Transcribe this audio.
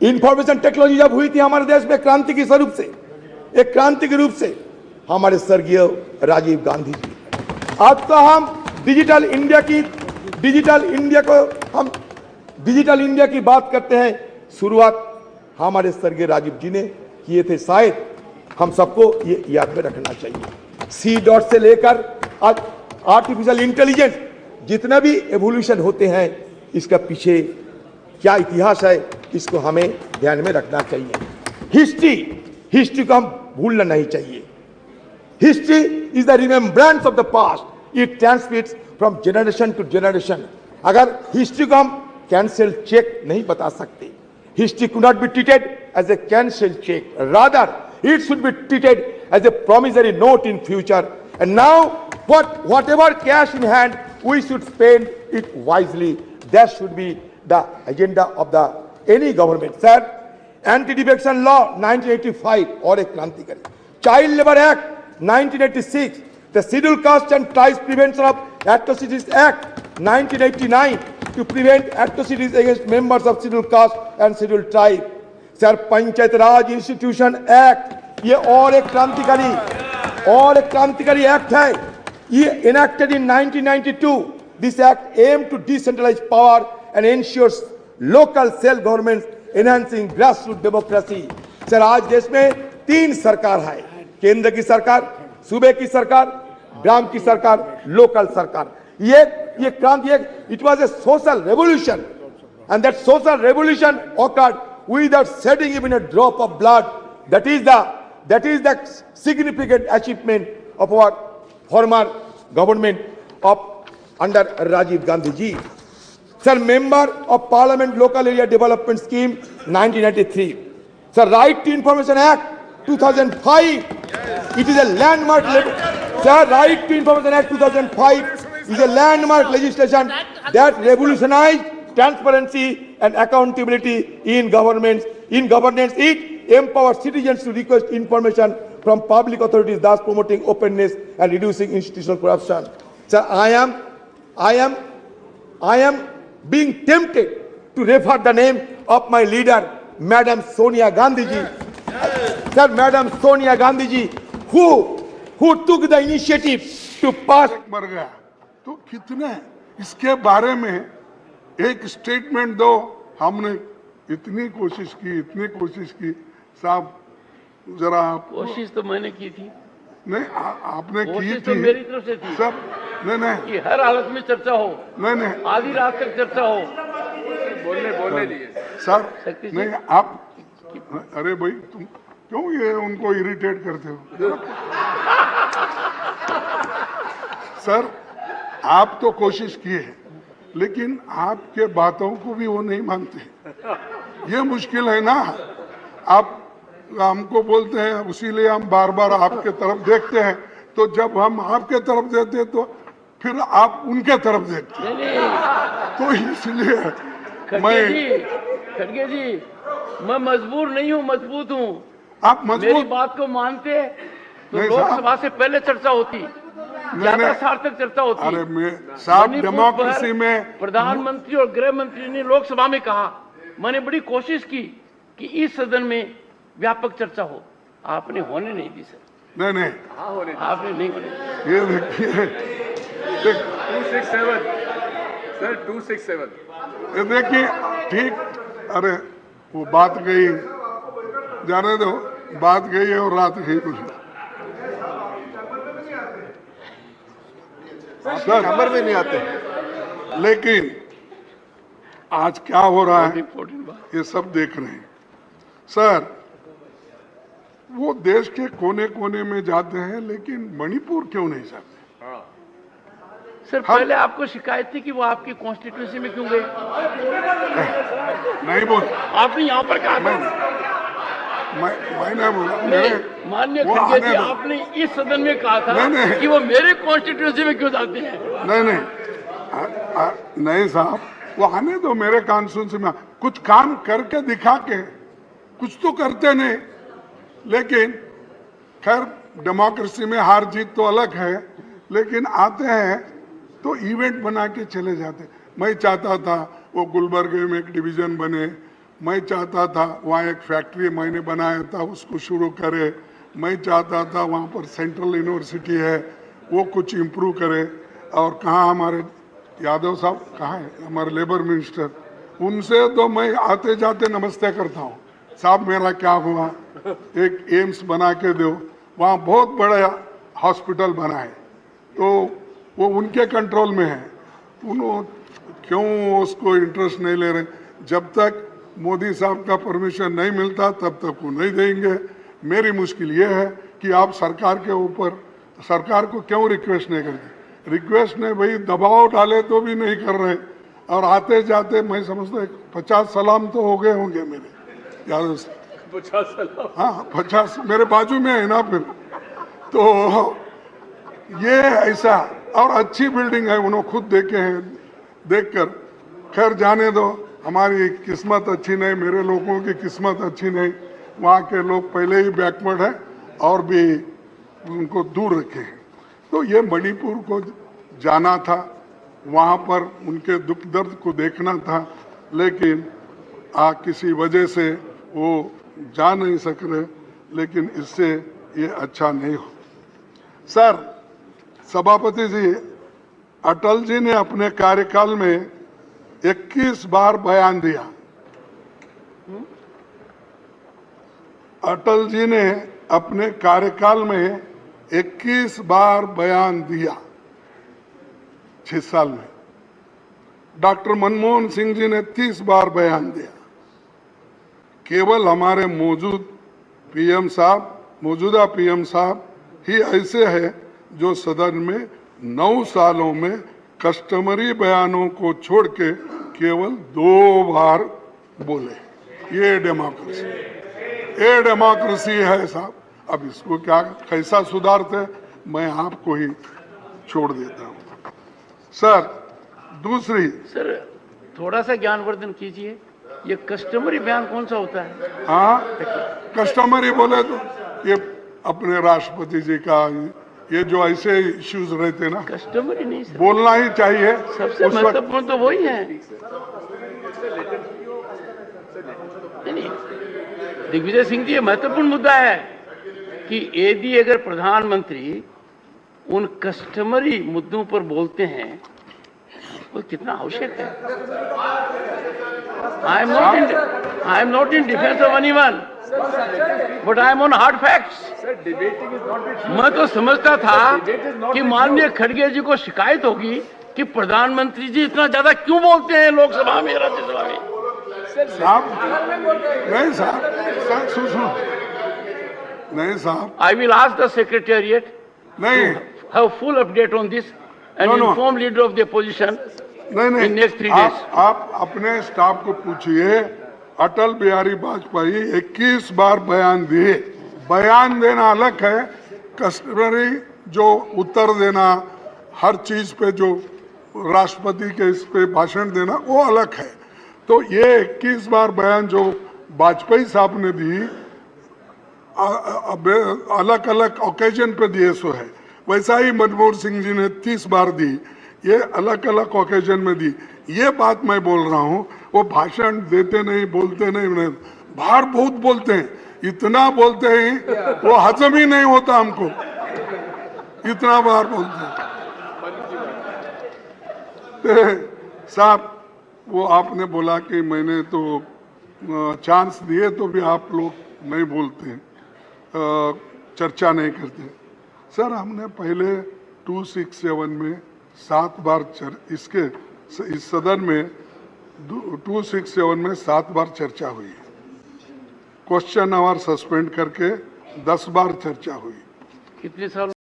Information technology जब हुई थी हमारे देश में क्रांति के स्वरूप से, एक क्रांति के रूप से, हमारे स्वर्गीय राजीव गांधी जी। आज तो हम डिजिटल इंडिया की बात करते हैं। शुरुआत हमारे स्वर्गीय राजीव जी ने किए थे, शायद हम सबको ये याद में रखना चाहिए। सी डॉट से लेकर आज आर्टिफिशियल इंटेलिजेंस, जितने भी एवोल्यूशन होते हैं, इसका पीछे क्या इतिहास है, इसको हमें ध्यान में रखना चाहिए। हिस्ट्री को हम भूलना नहीं चाहिए। History is the remembrance of the past, it transmits from generation to generation. अगर हिस्ट्री को हम कैंसिल चेक नहीं बता सकते, history could not be treated as a cancel cheque, rather it should be treated as a promissory note in future. And now whatever cash in hand, we should spend it wisely. That should be the agenda of the any government. Sir, Anti-Defection Law 1985 और एक क्रांतिकारी, Child Labor Act 1986, the Scheduled Caste and Tribes Prevention of Atrocities Act 1989 to prevent atrocities against members of Scheduled Caste and Scheduled Tribe. Sir, panchayat raj institution act, ये और एक क्रांतिकारी act है। ये enacted in 1992। This act aim to decentralise power and ensures local self government, enhancing grassroot democracy. Sir, आज देश में 3 सरकार है, केंद्र की सरकार, सूबे की सरकार, ग्राम की सरकार, लोकल सरकार। ये क्रांति, it was a social revolution, and that social revolution awkward without shedding even a drop of blood. That is the significant achievement of our former government of under Rajiv Gandhi ji. Sir, Member of Parliament Local Area Development Scheme 1993. Sir, Right to Information Act 2005. It is a landmark. Sir, Right to Information Act 2005 is a landmark legislation that revolutionized transparency and accountability in governance. It empowers citizens to request information from public authorities, thus promoting openness and reducing institutional corruption. Sir, I am being tempted to refer the name of my leader, Madam Sonia Gandhi ji. Sir, Madam Sonia Gandhi ji, who took the initiative to pass. मर गया तो कितने इसके बारे में एक statement दो। हमने इतनी कोशिश की साहब, जरा कोशिश तो मैंने की थी। नहीं, आपने की थी तो मेरी तरफ से थी सब। नहीं कि हर हालत में चर्चा हो, नहीं आधी रात तक चर्चा हो, बोलने दिए सर। नहीं, आप अरे भाई, तुम क्यों ये उनको इरिटेट करते हो? सर, आप तो कोशिश किए हैं, लेकिन आपके बातों को भी वो नहीं मानते। ये मुश्किल है ना। आप हमको बोलते हैं, उसीलिए हम बार बार आपके तरफ देखते हैं। तो जब हम आपके तरफ देते हैं तो फिर आप उनके तरफ देखते हैं। तो इसलिए खड़गे जी, मैं मजबूर नहीं हूँ, मजबूत हूँ। आप मजबूत, मेरी बात को मानते तो लोकसभा से पहले चर्चा होती, ज्यादा सार्थक चर्चा होती। अरे साहब, डेमोक्रेसी में प्रधानमंत्री और गृह मंत्री ने लोकसभा में कहा, मैंने बड़ी कोशिश की कि इस सदन में व्यापक चर्चा हो, आपने होने नहीं दी सर। नहीं, आपने नहीं होने दी। ये देखिए 267 सर, 267 ये देखिए, ठीक। अरे वो बात गई, जाने दो, बात गई है और रात गई कुछ। सर, नंबर में नहीं आते। लेकिन आज क्या हो रहा है इम्पोर्टेंट बात ये सब देख रहे हैं। सर, वो देश के कोने कोने में जाते हैं, लेकिन मणिपुर क्यों नहीं जाते? सर, पहले आपको शिकायत थी कि वो आपकी कॉन्स्टिट्यूंसी में क्यों गए? नहीं बोल, आपने यहाँ पर कहा था। मैंने बोला, माननीय खड़गे जी, आपने इस सदन में कहा था कि वो मेरे कॉन्स्टिट्यूंसी में क्यों जाते हैं? नहीं साहब, वो आने दो मेरे कॉन्स्टिट्यूंसी में। कुछ काम करके दिखा के, कुछ तो करते नहीं। लेकिन खैर, डेमोक्रेसी में हार जीत तो अलग है, लेकिन आते हैं तो इवेंट बना के चले जाते। मैं चाहता था वो गुलबर्गे में एक डिवीजन बने, मैं चाहता था वहाँ एक फैक्ट्री मैंने बनाया था उसको शुरू करे, मैं चाहता था वहाँ पर सेंट्रल यूनिवर्सिटी है वो कुछ इम्प्रूव करे। और कहाँ हमारे यादव साहब कहाँ है, हमारे लेबर मिनिस्टर, उनसे तो मैं आते जाते नमस्ते करता हूँ, साहब मेरा क्या हुआ, एक एम्स बना के दो, वहाँ बहुत बड़ा हॉस्पिटल बना है, तो वो उनके कंट्रोल में है, उन्होंने क्यों उसको इंटरेस्ट नहीं ले रहे। जब तक मोदी साहब का परमिशन नहीं मिलता तब तक वो नहीं देंगे। मेरी मुश्किल ये है कि आप सरकार के ऊपर, सरकार को क्यों रिक्वेस्ट नहीं करते, रिक्वेस्ट नहीं भाई, दबाव डाले तो भी नहीं कर रहे। और आते जाते मैं समझता 50 सलाम तो हो गए होंगे मेरे यार, 50 सलाम, हाँ 50 मेरे बाजू में है ना फिर, तो ये ऐसा। और अच्छी बिल्डिंग है, उन्होंने खुद देखे हैं, देखकर खैर जाने दो, हमारी किस्मत अच्छी नहीं, मेरे लोगों की किस्मत अच्छी नहीं, वहाँ के लोग पहले ही बैकवर्ड है और भी उनको दूर रखे हैं। तो ये मणिपुर को जाना था, वहाँ पर उनके दुख दर्द को देखना था, लेकिन किसी वजह से वो जा नहीं सक रहे, लेकिन इससे ये अच्छा नहीं हो। सर सभापति जी, अटल जी ने अपने कार्यकाल में 21 बार बयान दिया, अटल जी ने अपने कार्यकाल में 21 बार बयान दिया 6 साल में। डॉक्टर मनमोहन सिंह जी ने 30 बार बयान दिया। केवल हमारे मौजूदा पीएम साहब ही ऐसे हैं जो सदन में 9 सालों में कस्टमरी बयानों को छोड़ के केवल 2 बार बोले। ये डेमोक्रेसी है साहब। अब इसको क्या कैसा सुधारते, मैं आपको ही छोड़ देता हूँ। सर दूसरी, सर थोड़ा सा ज्ञानवर्धन कीजिए, ये कस्टमरी बयान कौन सा होता है? हाँ कस्टमरी बोले तो ये अपने राष्ट्रपति जी का, ये जो ऐसे इश्यूज रहते ना, कस्टमरी नहीं सर, बोलना ही चाहिए। सबसे महत्वपूर्ण तो वही है। नहीं, दिग्विजय सिंह जी, ये महत्वपूर्ण मुद्दा है कि यदि अगर प्रधानमंत्री उन कस्टमरी मुद्दों पर बोलते हैं वो कितना आवश्यक है। I am not in defence of anyone, but I am on hard facts. मैं तो समझता था कि माननीय खड़गे जी को शिकायत होगी कि प्रधानमंत्री जी इतना ज्यादा क्यों बोलते हैं लोकसभा में, राज्यसभा में। साहब नहीं साहब, सुनो नहीं साहब, I will ask the secretariat नहीं have full update on this and inform leader of the opposition नहीं इन नेक्स्ट 3 days। आप अपने स्टाफ को पूछिए, अटल बिहारी वाजपेयी 21 बार बयान दिए। बयान देना अलग है, कस्टमरी जो उत्तर देना हर चीज पे, जो राष्ट्रपति के इस पे भाषण देना, वो अलग है। तो ये 21 बार बयान जो वाजपेयी साहब ने दी, अलग अलग ओकेजन पे दिए सो है, वैसा ही मनमोहन सिंह जी ने 30 बार दी, ये अलग अलग ओकेजन में दी। ये बात मैं बोल रहा हूँ, वो भाषण देते नहीं, बोलते नहीं, बाहर बहुत बोलते हैं, इतना बोलते हैं वो हजम ही नहीं होता हमको, इतना बार बोलते हैं। साहब वो आपने बोला कि मैंने तो चांस दिए तो भी आप लोग नहीं बोलते, चर्चा नहीं करते। सर हमने पहले 267 में 7 बार इसके इस सदन में 267 में 7 बार चर्चा हुई, क्वेश्चन आवर सस्पेंड करके 10 बार चर्चा हुई। कितने साल